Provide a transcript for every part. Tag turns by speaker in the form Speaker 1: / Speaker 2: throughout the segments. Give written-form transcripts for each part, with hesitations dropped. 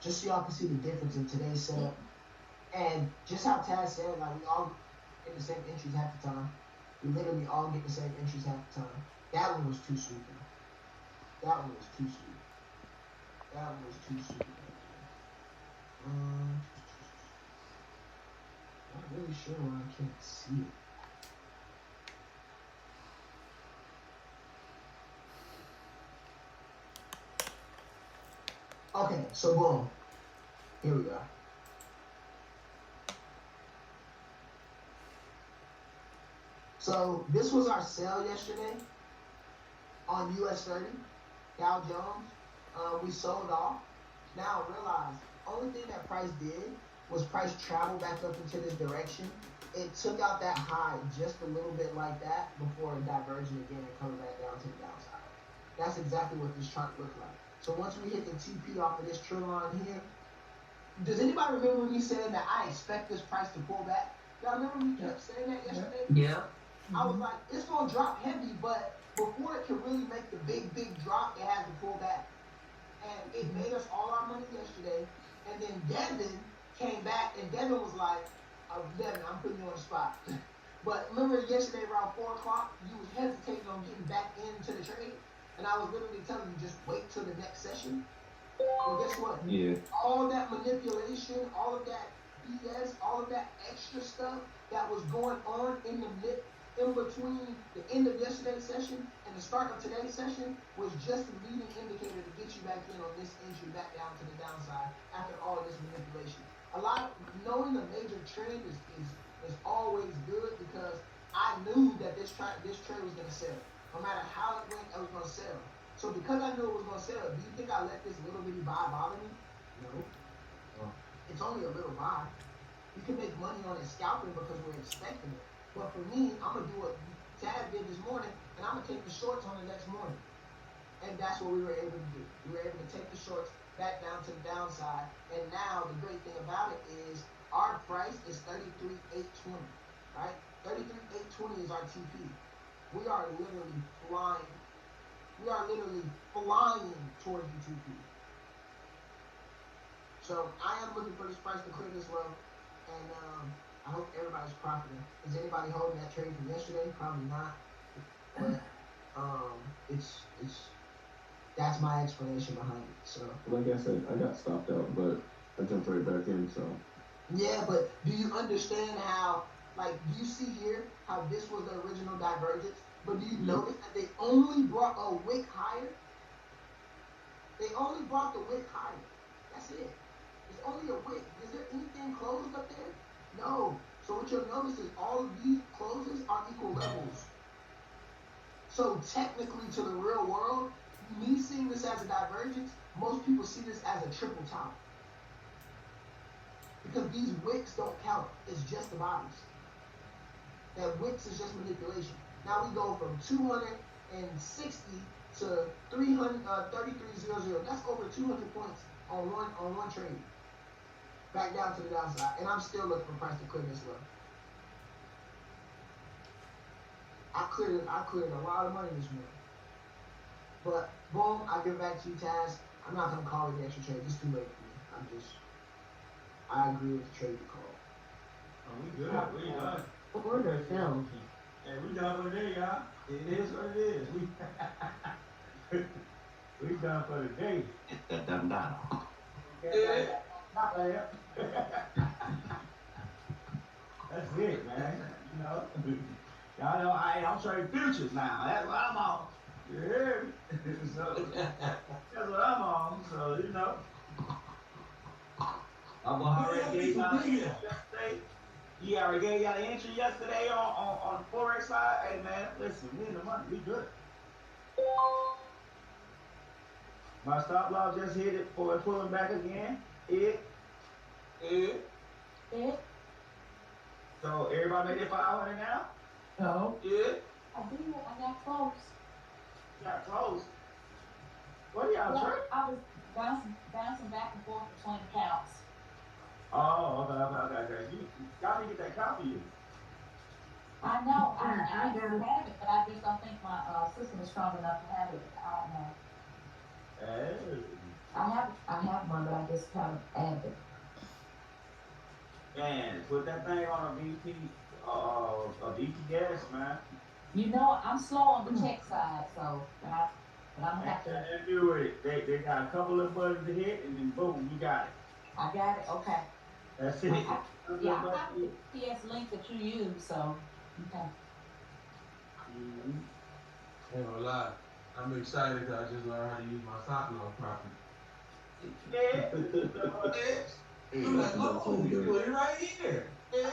Speaker 1: just so y'all can see the difference in today's setup. And just how Taz said, like we all get the same entries half the time. We literally all get the same entries half the time. That one was too sweet, though. That one was too sweet. That one was too sweet. Not really sure why I can't see it. Okay, so boom. Here we go. So this was our sale yesterday on US 30, Dow Jones. We sold off. Now realize, only thing that price did was price travel back up into this direction. It took out that high just a little bit like that before it diverged again and coming back down to the downside. That's exactly what this chart looked like. So once we hit the TP off of this trend line here, does anybody remember me saying that I expect this price to pull back? Y'all remember me kept saying that yesterday?
Speaker 2: Yeah.
Speaker 1: I was like, it's gonna drop heavy, but before it can really make the big drop, it has to pull back. And it made us all our money yesterday. And then Devin came back, and Devin was like, Devin, I'm putting you on the spot. But remember yesterday around 4 o'clock, you was hesitating on getting back into the trade? And I was literally telling you, just wait till the next session. Well, guess what?
Speaker 3: Yeah.
Speaker 1: All that manipulation, all of that BS, all of that extra stuff that was going on in between the end of yesterday's session and the start of today's session was just a leading indicator to get you back in on this entry back down to the downside after all of this manipulation. Knowing the major trend is always good because I knew that this trade was going to sell. No matter how it went, it was going to sell. So because I knew it was going to sell, do you think I let this little bitty buy bother me? No. It's only a little buy. You can make money on it scalping because we're expecting it. But for me, I'm going to do what Tad did this morning, and I'm going to take the shorts on the next morning. And that's what we were able to do. We were able to take the shorts back down to the downside. And now the great thing about it is our price is 33,820, right? 33,820 is our TP. We are literally flying. We are literally flying towards the TP. So I am looking for this price to clear this low. And I hope everybody's profiting. Is anybody holding that trade from yesterday? Probably not. But it's that's my explanation behind it. So
Speaker 3: like I said, I got stopped out, but I jumped right back in. So
Speaker 1: yeah, but do you understand how? Like, do you see here how this was the original divergence? But do you notice that they only brought a wick higher? They only brought the wick higher. That's it. It's only a wick. Is there anything closed up there? No. So what you'll notice is all of these closes are equal levels. So technically to the real world, me seeing this as a divergence, most people see this as a triple top. Because these wicks don't count. It's just the bodies. That wicks is just manipulation. Now we go from 260 to 3300. That's over 200 points on one trade. Back down to the downside. And I'm still looking for price to clear this low. I cleared a lot of money this morning. But boom, I get back to you, Taz. I'm not gonna call it the extra trade. It's too late for me. I agree with the trade you called.
Speaker 4: Oh, we good. We done.
Speaker 2: Order fell.
Speaker 4: Hey, we done for the day, y'all. It is what it is. We done for the day.
Speaker 2: That done down.
Speaker 4: Yeah. Not bad. That's it, man. You know. Y'all know I'm trading futures now. That's what I'm on. You hear me? So that's what I'm on. So you know. I'm already gave y'all the entry yesterday. He already gave y'all the entry yesterday on the Forex side. Hey man, listen, we in the money. We good. My stop loss just hit it for pulling back again. So everybody made it 500 now?
Speaker 2: No.
Speaker 4: I
Speaker 5: did. I got close.
Speaker 4: Got close. What are y'all trading?
Speaker 5: I was bouncing back and forth between accounts.
Speaker 4: Oh, okay. Y'all need to get that copy.
Speaker 5: I know. I have it, but I just don't think my system is strong enough to have it. I don't know.
Speaker 4: Hey.
Speaker 5: I have one, but I just kind of added.
Speaker 4: Man, put that thing on a BP gas, man.
Speaker 5: You know, I'm slow on the check side, so, but I'm gonna have to,
Speaker 4: And do it. They got a couple of buttons to hit, and then boom, you got it.
Speaker 5: I got it, okay.
Speaker 4: That's it.
Speaker 5: Yeah, I got the PS link that you use, so, okay.
Speaker 4: Mhm.
Speaker 6: Ain't gonna lie. I'm excited because I just learned how to use my sock lock properly.
Speaker 4: Yeah.
Speaker 6: I'm like, oh, you put it right here. Yeah.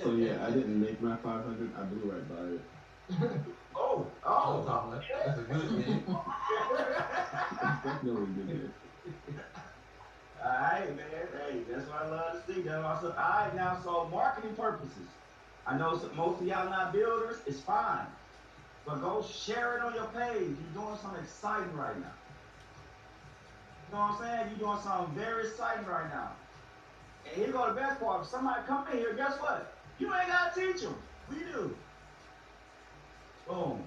Speaker 3: So yeah, I didn't make my 500. I blew right by it.
Speaker 4: Oh,
Speaker 6: Oh, Tomlin, that's a good thing.
Speaker 3: It's definitely good. Game.
Speaker 4: Alright, man. Hey, that's what I love to see. That's what I said. Alright, now, so marketing purposes. I know most of y'all not builders. It's fine. But go share it on your page. You're doing something exciting right now. You know what I'm saying? You're doing something very exciting right now. And here go the best part. If somebody come in here, guess what? You ain't got to teach them. We do. Boom.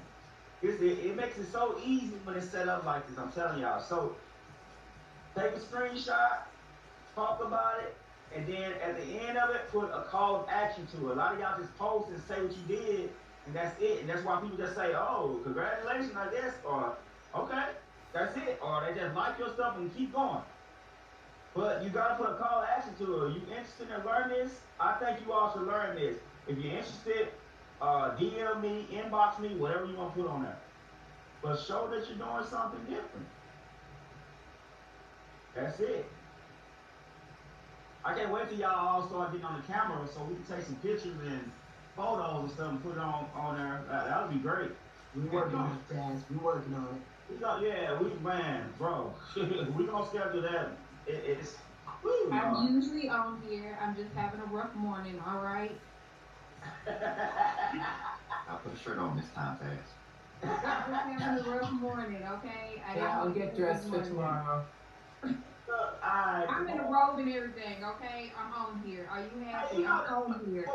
Speaker 4: It makes it so easy when it's set up like this. I'm telling y'all. So take a screenshot, talk about it, and then at the end of it, put a call of action to it. A lot of y'all just post and say what you did, and that's it. And that's why people just say, oh, congratulations, I guess, or okay, that's it. Or they just like your stuff and keep going. But you gotta put a call to action to it. You interested in learning this? I think you all should learn this. If you're interested, DM me, inbox me, whatever you want to put on there. But show that you're doing something different. That's it. I can't wait till y'all all start getting on the camera so we can take some pictures and photos and stuff and put it on there. That would be great.
Speaker 1: We working on it, Taz. We working on it.
Speaker 4: Yeah, man, bro. We gonna schedule that. It's. Woo,
Speaker 7: I'm usually on here. I'm just having a rough morning, all right?
Speaker 2: I'll put a shirt on this time, Taz.
Speaker 7: I'm just having a rough morning, okay?
Speaker 2: Yeah, I'll get dressed for tomorrow.
Speaker 7: I'm in the robe and everything, okay? I'm on here. Are you happy?
Speaker 4: Hey,
Speaker 7: I'm on here.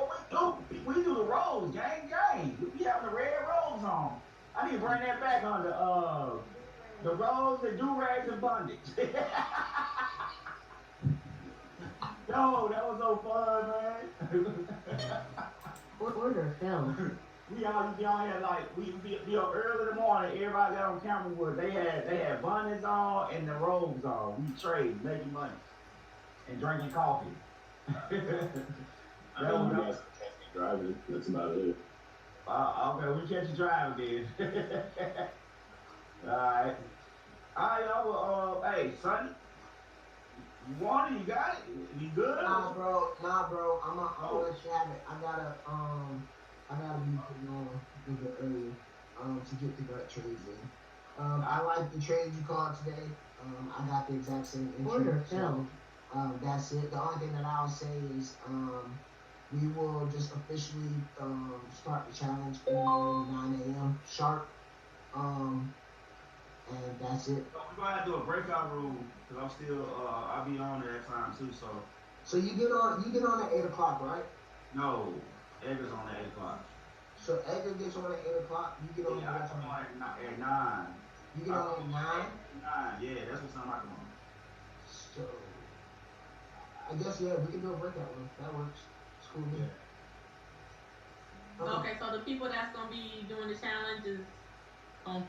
Speaker 4: We do the rolls, gang. We be having the red rolls on. I need to bring that back on the rolls and do-rags and bondage. Yo, that was so fun, man.
Speaker 2: Order film.
Speaker 4: We all had like we be up early in the morning. Everybody got on camera with they had bonnets on and the robes on. We trade, making money and drinking coffee.
Speaker 3: I know you guys catch me driving. That's about it.
Speaker 4: Okay, we catch you driving then. Alright, y'all. Well, hey, Sonny, you want it? You got it? You good?
Speaker 1: Nah, bro. I'm gonna let you have it. I gotta be putting on a little bit early, to get the gut trades in. I like the trades you called today. I got the exact same entry.
Speaker 2: Order
Speaker 1: So,
Speaker 2: film.
Speaker 1: that's it. The only thing that I'll say is, we will just officially, start the challenge in the morning, 9 a.m. sharp. And that's it.
Speaker 4: So we're gonna have to do a breakout room because I'm still I'll be on at that time too.
Speaker 1: So you get on at 8 o'clock, right?
Speaker 4: No, Edgar's on at 8 o'clock.
Speaker 1: So Edgar gets on at 8 o'clock. You get on
Speaker 4: Yeah, I
Speaker 1: at
Speaker 4: come
Speaker 1: what
Speaker 4: on
Speaker 1: time?
Speaker 4: at 9.
Speaker 1: You get on at 9.
Speaker 4: 9, yeah, that's what time I come on.
Speaker 1: So I guess yeah, we can do a breakout room. That works. It's cool.
Speaker 4: Yeah.
Speaker 7: Okay, so the people that's gonna be doing the challenge is gonna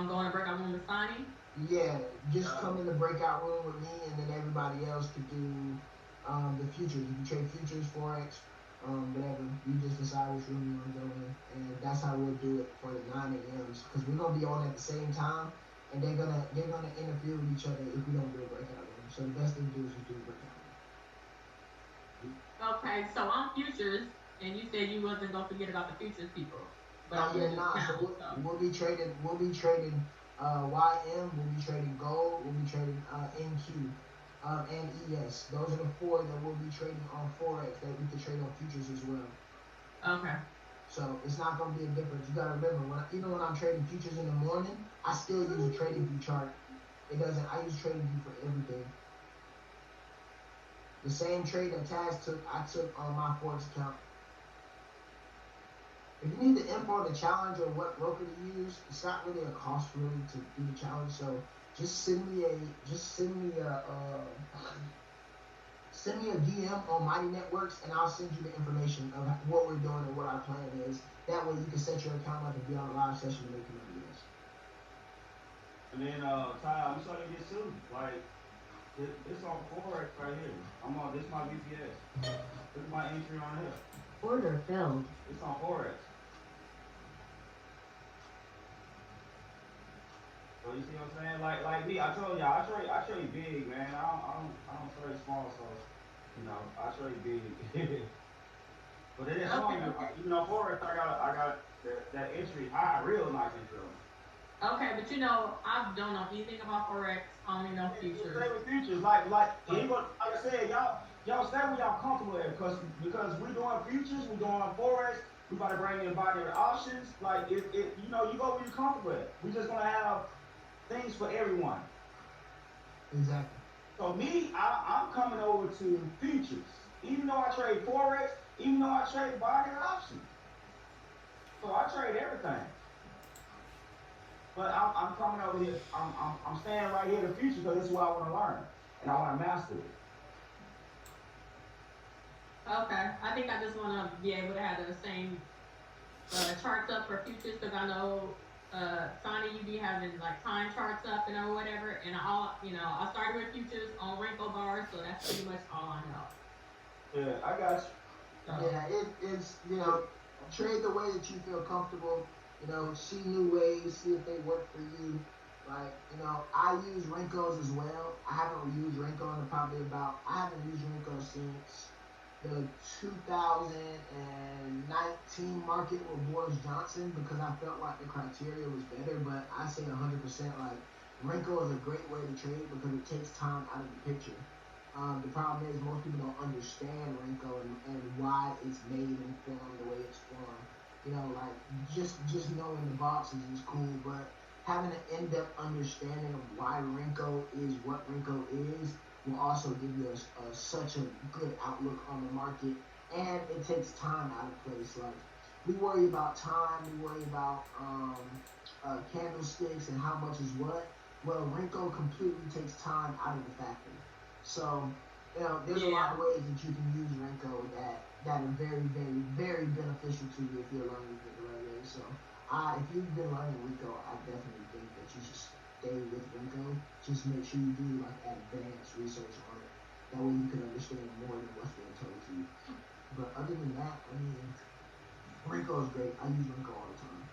Speaker 7: go in a breakout room with Sonny?
Speaker 1: Yeah, just come in the breakout room with me, and then everybody else could do the futures. You can trade futures, forex, whatever. You just decide which room you want to go in, and that's how we'll do it for the 9 a.m.s. Because we're gonna be on at the same time, and they're gonna interfere with each other if we don't do a breakout room. So the best thing to do is just do a breakout room.
Speaker 7: Okay, so I'm futures, and you said you wasn't gonna forget about the futures people. But
Speaker 1: So we'll be trading. YM. We'll be trading gold. We'll be trading NQ. And ES. Those are the 4 that we'll be trading on forex that we can trade on futures as well.
Speaker 7: Okay.
Speaker 1: So it's not gonna be a difference. You gotta remember, even when I'm trading futures in the morning, I still use a trading view chart. I use trading view for everything. The same trade that Taz took, I took on my forex account. if you need the info on the challenge or what broker to use, it's not really a cost really to do the challenge. So just send me a DM on Mighty Networks, and I'll send you the information of what we're doing and what our plan is. That way you can set your account up and be on a live session and make money with us.
Speaker 4: And then, Ty, I'm starting to get sued. Like, this on Forex right here. This is my VPS. This is my entry on here.
Speaker 2: Order filled.
Speaker 4: It's on Forex. So you see what I'm saying? Like me, I told y'all, I trade big, man. I don't trade small, so you know, I trade big. But it is small. Even on Forex, I got that entry high, real nice entry on it.
Speaker 7: Okay, but you know, I don't know anything about Forex. I only know futures.
Speaker 4: Stay with futures, like I said, y'all stay where y'all comfortable at, because we doing futures, we doing Forex, we about to bring in binary options. Like you know, you go where you're comfortable at. We just gonna have things for everyone.
Speaker 1: Exactly.
Speaker 4: So me, I'm coming over to futures, even though I trade Forex, even though I trade binary options. So I trade everything. But I'm coming over here. I'm staying right here in the future because this is what I want to learn and I want to master it.
Speaker 7: Okay, I think I just want to be able to have the same charts up for futures, because I know Sonny, you be having like time charts up and or whatever, and I started with futures on wrinkle bars, so that's pretty much all I know.
Speaker 4: Yeah, I got you.
Speaker 7: So,
Speaker 1: Yeah, it's trade the way that you feel comfortable. See new ways, see if they work for you. Like, I use Rinkos as well. I haven't used Rinko I haven't used Rinko since the 2019 market with Boris Johnson, because I felt like the criteria was better. But I say 100%, like, Rinko is a great way to trade because it takes time out of the picture. The problem is most people don't understand Rinko and why it's made and formed the way it's formed. Like, just knowing the boxes is cool, but having an in-depth understanding of why Rinko is what Rinko is will also give you such a good outlook on the market, and it takes time out of place. Like, we worry about time, we worry about candlesticks and how much is what. Well, Rinko completely takes time out of the factory. So, there's a lot of ways that you can use Rinko that are very, very, very beneficial to you if you're learning it the right way. So, if you've been learning Rinko, I definitely think that you should stay with Rinko. Just make sure you do like advanced research on it. That way you can understand more than what's being told to you. But other than that, I mean, Rinko is great. I use Rinko all the time.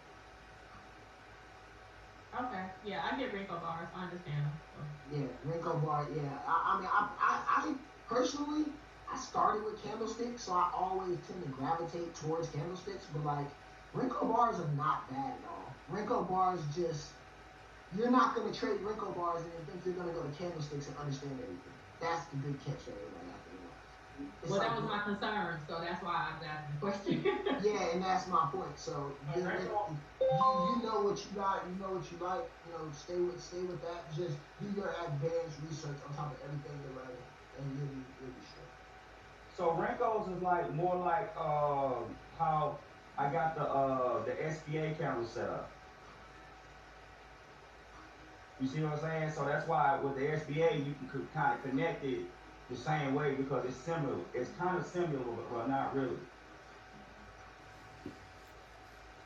Speaker 7: okay, yeah, I get wrinkle bars. I understand them. So.
Speaker 1: Yeah, Rinko bar. Yeah, I personally, I started with candlesticks, so I always tend to gravitate towards candlesticks. But like, Rinko bars are not bad at all. Rinko bars you're not gonna trade Rinko bars and think you're gonna go to candlesticks and understand everything. That's the big catch that everybody has to realize.
Speaker 7: Well, that was my concern, so that's why I was asking the question.
Speaker 1: Yeah, and that's my point. So you know what you got, you know what you like. Stay with that. Just do your advanced research on top of everything you're learning, and you'll be straight.
Speaker 4: So Rinkos is like more like how I got the SBA camera set up. You see what I'm saying? So that's why with the SBA you can kind of connect it the same way, because it's similar. It's kind of similar, but not really.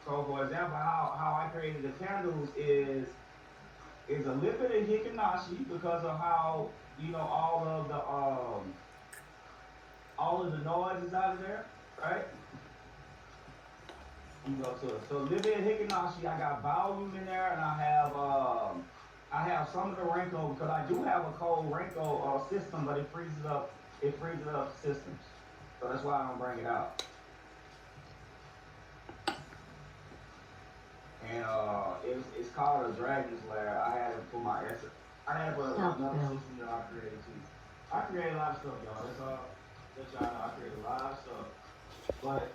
Speaker 4: So for example, how I created the candles is a little bit of Hikinashi, because of how all of the noise is out of there, right? Let me go to it. So a little bit of Hikinashi, I got volume in there, and I have some of the Rinko, because I do have a cold Rinko system, but it freezes up systems. So that's why I don't bring it out. And it's called a Dragon's Lair. I had it for my essence. I have another system that I created too. I create a lot of stuff, y'all. That's all. Let y'all know I create a lot of stuff. But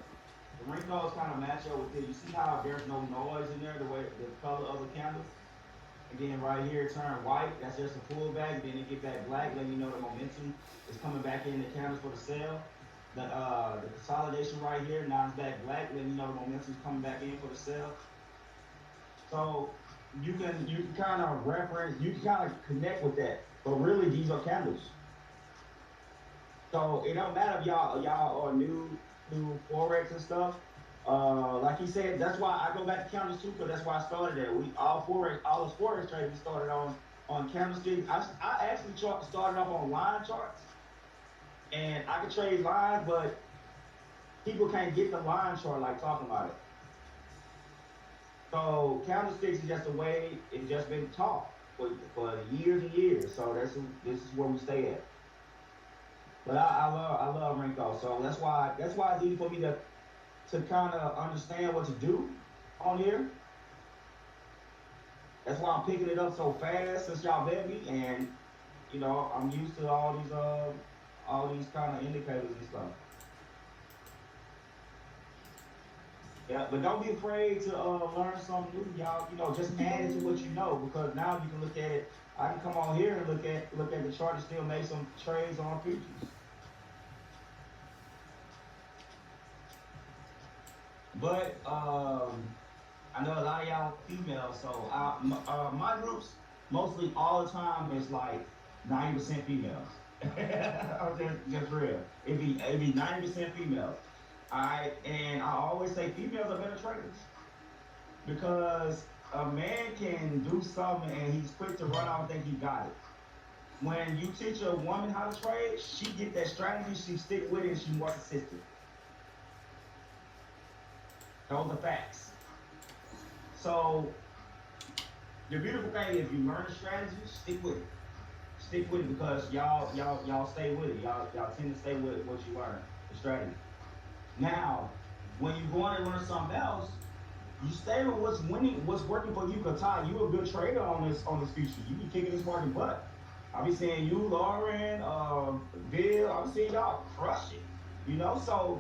Speaker 4: the Rinkos kind of match up with it. You see how there's no noise in there, the color of the candles? Again, right here it turned white. That's just a pullback. Then it get back black, letting you know the momentum is coming back in the candles for the sale. the consolidation right here, NASDAQ Black, letting you know the momentum's coming back in for the sell. So you can kind of reference, you can kind of connect with that, but really these are candles. So it don't matter if y'all are new forex and stuff. Like he said, that's why I go back to candles too, because that's why I started there. All those forex traders started on candlesticks. I actually started off on line charts, and I can trade lines, but people can't get the line chart like talking about it. So candlesticks is just a way it's just been taught for years and years. So this is where we stay at. But I love Renko, so that's why it's easy for me to kind of understand what to do on here. That's why I'm picking it up so fast since y'all bet me, and you know I'm used to all these kind of indicators and stuff. Yeah, but don't be afraid to learn something new, y'all. You know, just add it to what you know, because now you can look at it. I can come on here and look at the chart and still make some trades on futures. But I know a lot of y'all females, so my groups mostly all the time is like 90% females. I'm just real. It'd be 90% females. And I always say females are better traders, because a man can do something and he's quick to run out and think he got it. When you teach a woman how to trade, she get that strategy, she stick with it, and she's more consistent. Those are facts. So the beautiful thing is, if you learn the strategy, stick with it. Stick with it, because y'all stay with it. Y'all tend to stay with what you learn, the strategy. Now, when you go on and learn something else, you stay with what's winning, what's working for you. Cause Ty, you a good trader on this future. You be kicking this market butt. I be seeing you, Lauren, Bill. I be seeing y'all crush it. You know, so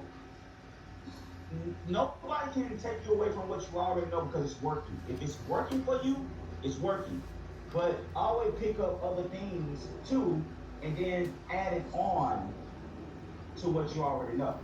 Speaker 4: nobody can take you away from what you already know, because it's working. If it's working for you, it's working. But always pick up other things too, and then add it on to what you already know.